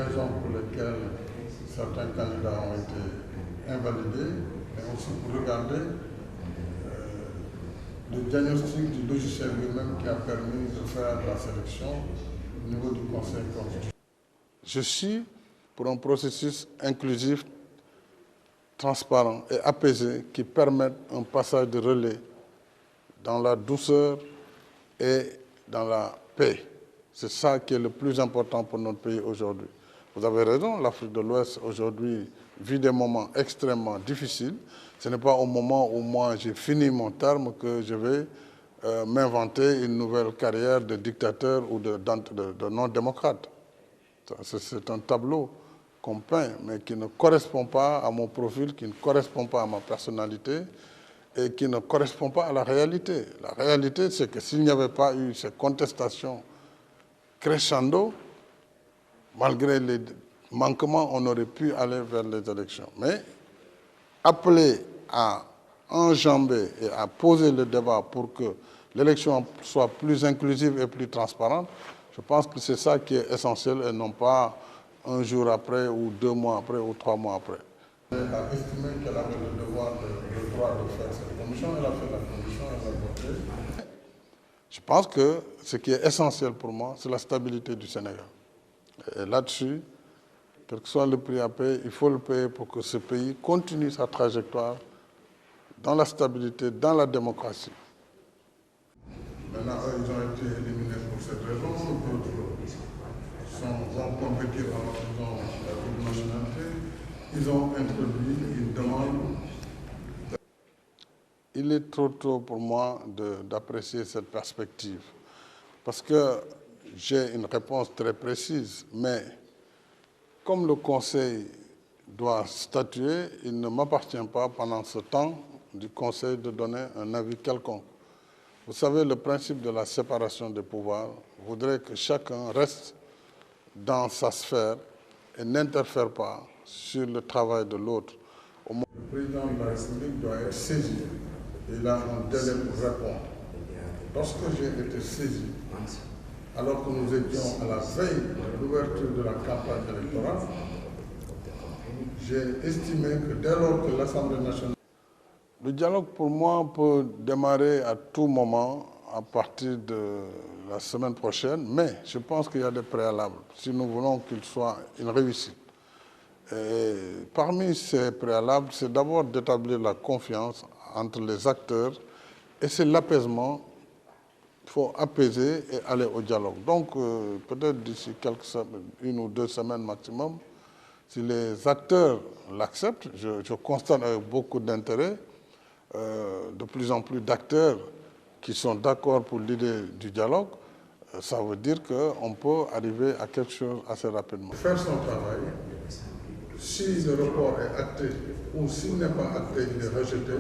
raisons pour lesquelles certains candidats ont été invalidés, mais aussi pour regarder le diagnostic du logiciel lui-même qui a permis de faire la sélection au niveau du Conseil constitutionnel. Je suis pour un processus inclusif, transparent et apaisé qui permette un passage de relais dans la douceur et dans la paix. C'est ça qui est le plus important pour notre pays aujourd'hui. Vous avez raison, l'Afrique de l'Ouest aujourd'hui vit des moments extrêmement difficiles. Ce n'est pas au moment où moi j'ai fini mon terme que je vais m'inventer une nouvelle carrière de dictateur ou de non-démocrate. C'est un tableau qu'on peint, mais qui ne correspond pas à mon profil, qui ne correspond pas à ma personnalité et qui ne correspond pas à la réalité. La réalité, c'est que s'il n'y avait pas eu ces contestations crescendo, malgré les manquements, on aurait pu aller vers les élections. Mais appeler à enjamber et à poser le débat pour que l'élection soit plus inclusive et plus transparente, je pense que c'est ça qui est essentiel et non pas un jour après ou 2 mois après ou 3 mois après. Elle a estimé qu'elle avait le devoir, le droit de faire cette commission, elle a fait la commission, elle a voté. Je pense que ce qui est essentiel pour moi, c'est la stabilité du Sénégal. Et là-dessus, quel que soit le prix à payer, il faut le payer pour que ce pays continue sa trajectoire dans la stabilité, dans la démocratie. Maintenant, ils ont été éliminés pour cette raison, d'autres vont compétir alors qu'ils ont la double nationalité. Ils ont introduit une demande. Il est trop tôt pour moi d'apprécier cette perspective, parce que j'ai une réponse très précise, mais comme le Conseil doit statuer, il ne m'appartient pas pendant ce temps du Conseil de donner un avis quelconque. Vous savez, le principe de la séparation des pouvoirs voudrait que chacun reste dans sa sphère et n'interfère pas sur le travail de l'autre. Le président de la République doit être saisi. Il a un délai pour répondre. Lorsque j'ai été saisi, alors que nous étions à la veille de l'ouverture de la campagne électorale, j'ai estimé que dès lors que l'Assemblée nationale... Le dialogue, pour moi, peut démarrer à tout moment, à partir de la semaine prochaine, mais je pense qu'il y a des préalables, si nous voulons qu'il soit une réussite. Et parmi ces préalables, c'est d'abord d'établir la confiance entre les acteurs, et c'est l'apaisement. Il faut apaiser et aller au dialogue. Donc, peut-être d'ici quelques semaines, 1 ou 2 semaines maximum, si les acteurs l'acceptent, je constate avec beaucoup d'intérêt, de plus en plus d'acteurs qui sont d'accord pour l'idée du dialogue, ça veut dire qu'on peut arriver à quelque chose assez rapidement. Faire son travail, si le report est acté ou s'il n'est pas acté, il est rejeté,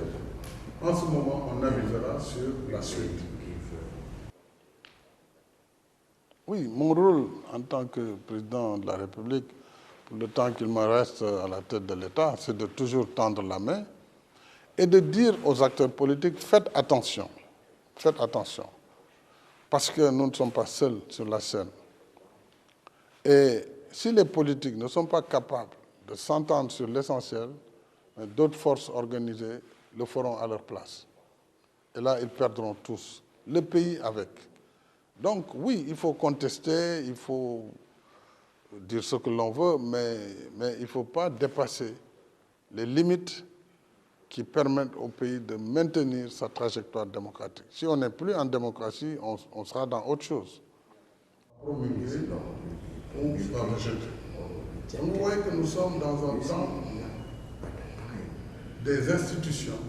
en ce moment, on avisera sur la suite. Oui, mon rôle en tant que président de la République, pour le temps qu'il me reste à la tête de l'État, c'est de toujours tendre la main et de dire aux acteurs politiques, faites attention, parce que nous ne sommes pas seuls sur la scène. Et si les politiques ne sont pas capables de s'entendre sur l'essentiel, d'autres forces organisées le feront à leur place. Et là, ils perdront tous, le pays avec. Donc oui, il faut contester, il faut dire ce que l'on veut, mais il ne faut pas dépasser les limites qui permettent au pays de maintenir sa trajectoire démocratique. Si on n'est plus en démocratie, on sera dans autre chose. Vous voyez que nous sommes dans un temps des institutions,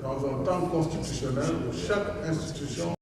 dans un temps constitutionnel où chaque institution